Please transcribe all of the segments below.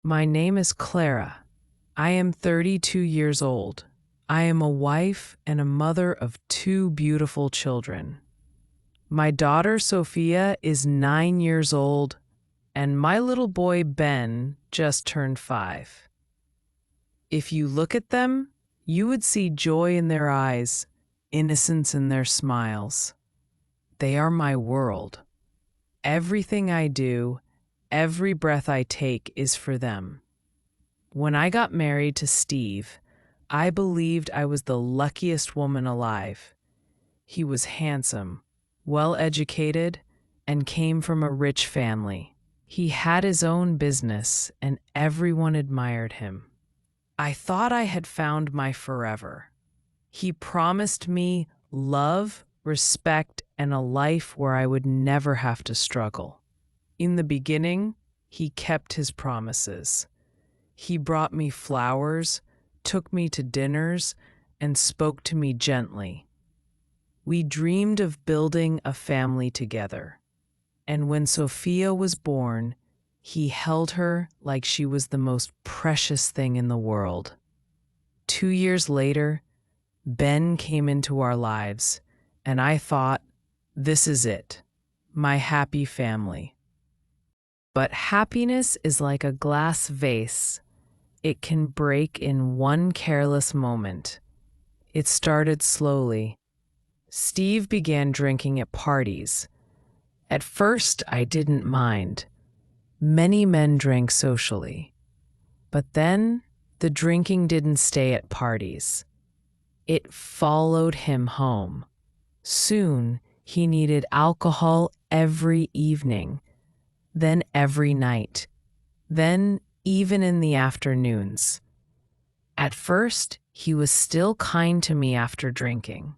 My name is Clara. I am 32 years old. I am a wife and a mother of two beautiful children. My daughter Sophia is 9 years old, and my little boy Ben just turned 5. If you look at them, you would see joy in their eyes, innocence in their smiles. They are my world. Everything I do, every breath I take is for them. When I got married to Steve, I believed I was the luckiest woman alive. He was handsome, well educated, and came from a rich family. He had his own business, and everyone admired him. I thought I had found my forever. He promised me love, respect, and a life where I would never have to struggle. In the beginning, he kept his promises. He brought me flowers, took me to dinners, and spoke to me gently. We dreamed of building a family together. And when Sophia was born, he held her like she was the most precious thing in the world. 2 years later, Ben came into our lives, and I thought, this is it, my happy family. But happiness is like a glass vase. It can break in one careless moment. It started slowly. Steve began drinking at parties. At first, I didn't mind. Many men drank socially. But then, the drinking didn't stay at parties. It followed him home. Soon, he needed alcohol every evening, then every night, then even in the afternoons. At first, he was still kind to me after drinking.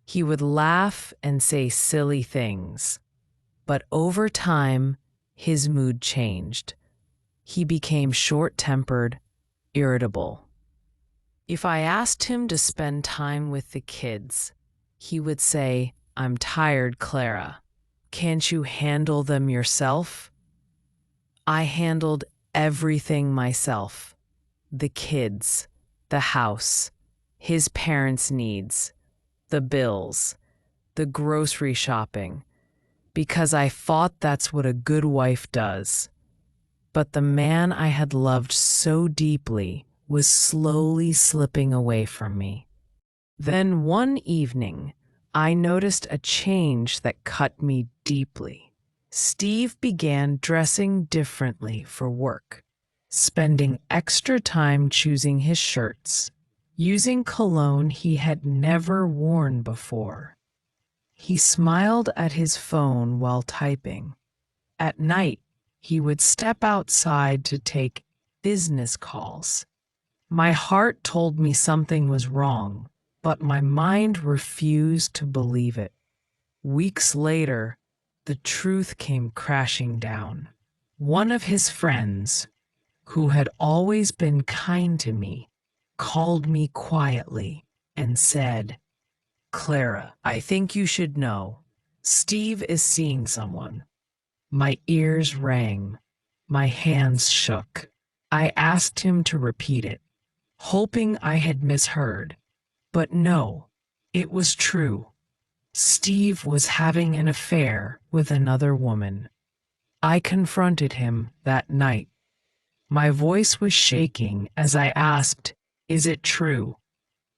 He would laugh and say silly things. But over time, his mood changed. He became short-tempered, irritable. If I asked him to spend time with the kids, he would say, "I'm tired, Clara. Can't you handle them yourself?" I handled everything myself. The kids, the house, his parents' needs, the bills, the grocery shopping, because I thought that's what a good wife does. But the man I had loved so deeply was slowly slipping away from me. Then one evening, I noticed a change that cut me deeply. Steve began dressing differently for work, spending extra time choosing his shirts, using cologne he had never worn before. He smiled at his phone while typing. At night, he would step outside to take business calls. My heart told me something was wrong, but my mind refused to believe it. Weeks later, the truth came crashing down. One of his friends, who had always been kind to me, called me quietly and said, "Clara, I think you should know. Steve is seeing someone." My ears rang. My hands shook. I asked him to repeat it, hoping I had misheard. But no, it was true. Steve was having an affair with another woman. I confronted him that night. My voice was shaking as I asked, "Is it true?"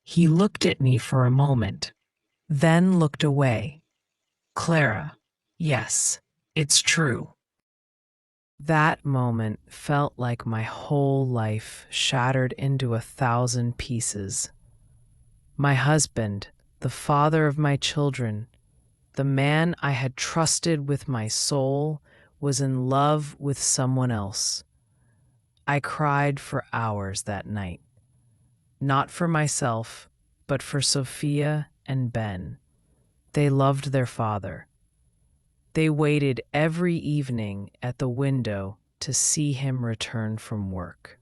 He looked at me for a moment, then looked away. "Clara, yes, it's true." That moment felt like my whole life shattered into 1,000 pieces. My husband, the father of my children, the man I had trusted with my soul, was in love with someone else. I cried for hours that night, not for myself, but for Sophia and Ben. They loved their father. They waited every evening at the window to see him return from work.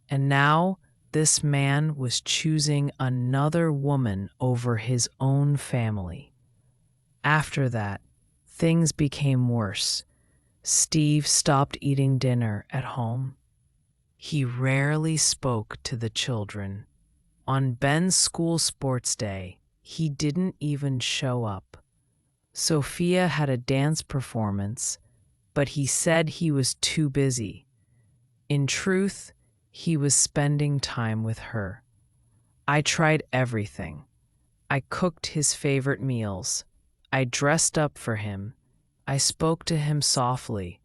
And now this man was choosing another woman over his own family. After that, things became worse. Steve stopped eating dinner at home. He rarely spoke to the children. On Ben's school sports day, he didn't even show up. Sophia had a dance performance, but he said he was too busy. In truth, he was spending time with her. I tried everything. I cooked his favorite meals. I dressed up for him. I spoke to him softly.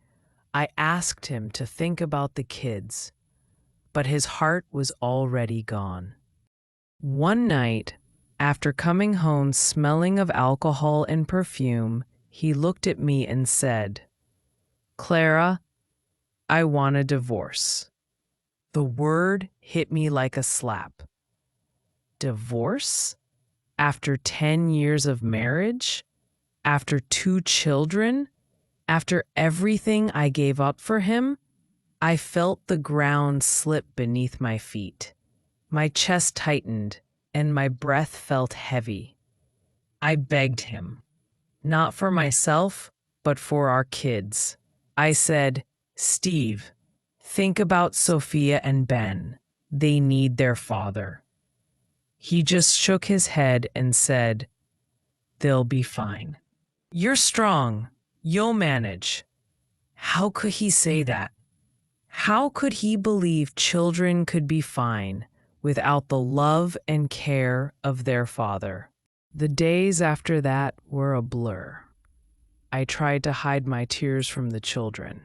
I asked him to think about the kids, but his heart was already gone. One night, after coming home smelling of alcohol and perfume, he looked at me and said, "Clara, I want a divorce." The word hit me like a slap. Divorce? After 10 years of marriage? After 2 children? After everything I gave up for him? I felt the ground slip beneath my feet. My chest tightened, and my breath felt heavy. I begged him, not for myself, but for our kids. I said, "Steve, think about Sophia and Ben. They need their father." He just shook his head and said, "They'll be fine. You're strong. You'll manage." How could he say that? How could he believe children could be fine without the love and care of their father? The days after that were a blur. I tried to hide my tears from the children,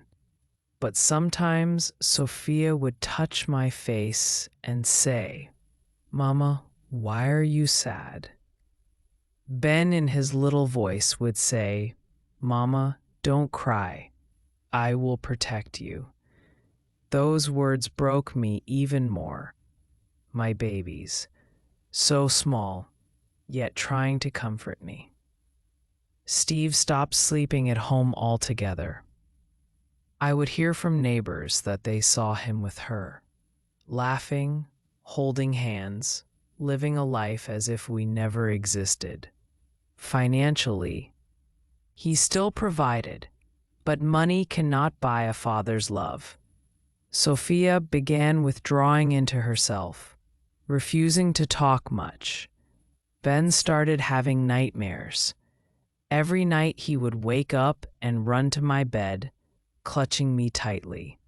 but sometimes Sophia would touch my face and say, "Mama, why are you sad?" Ben, in his little voice, would say, "Mama, don't cry. I will protect you." Those words broke me even more. My babies, so small, yet trying to comfort me. Steve stopped sleeping at home altogether. I would hear from neighbors that they saw him with her, laughing, holding hands, living a life as if we never existed. Financially, he still provided, but money cannot buy a father's love. Sophia began withdrawing into herself, refusing to talk much. Ben started having nightmares. Every night he would wake up and run to my bed, clutching me tightly.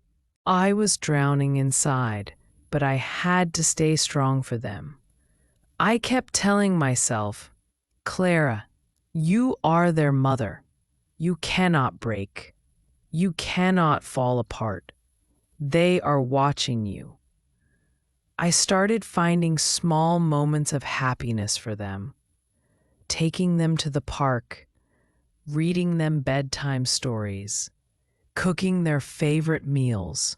I was drowning inside, but I had to stay strong for them. I kept telling myself, "Clara, you are their mother. You cannot break. You cannot fall apart. They are watching you." I started finding small moments of happiness for them, taking them to the park, reading them bedtime stories, cooking their favorite meals.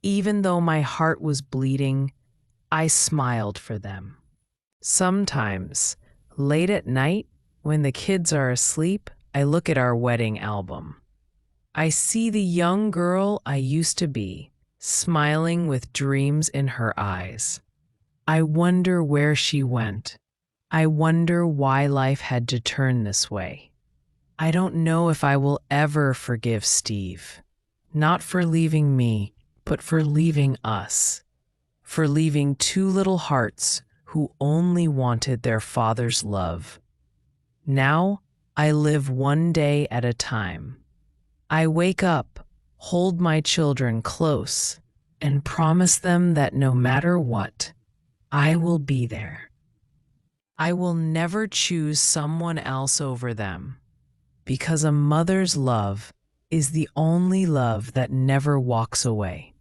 Even though my heart was bleeding, I smiled for them. Sometimes, late at night, when the kids are asleep, I look at our wedding album. I see the young girl I used to be, smiling with dreams in her eyes. I wonder where she went. I wonder why life had to turn this way. I don't know if I will ever forgive Steve. Not for leaving me, but for leaving us. For leaving 2 little hearts who only wanted their father's love. Now, I live one day at a time. I wake up, hold my children close, and promise them that no matter what, I will be there. I will never choose someone else over them, because a mother's love is the only love that never walks away.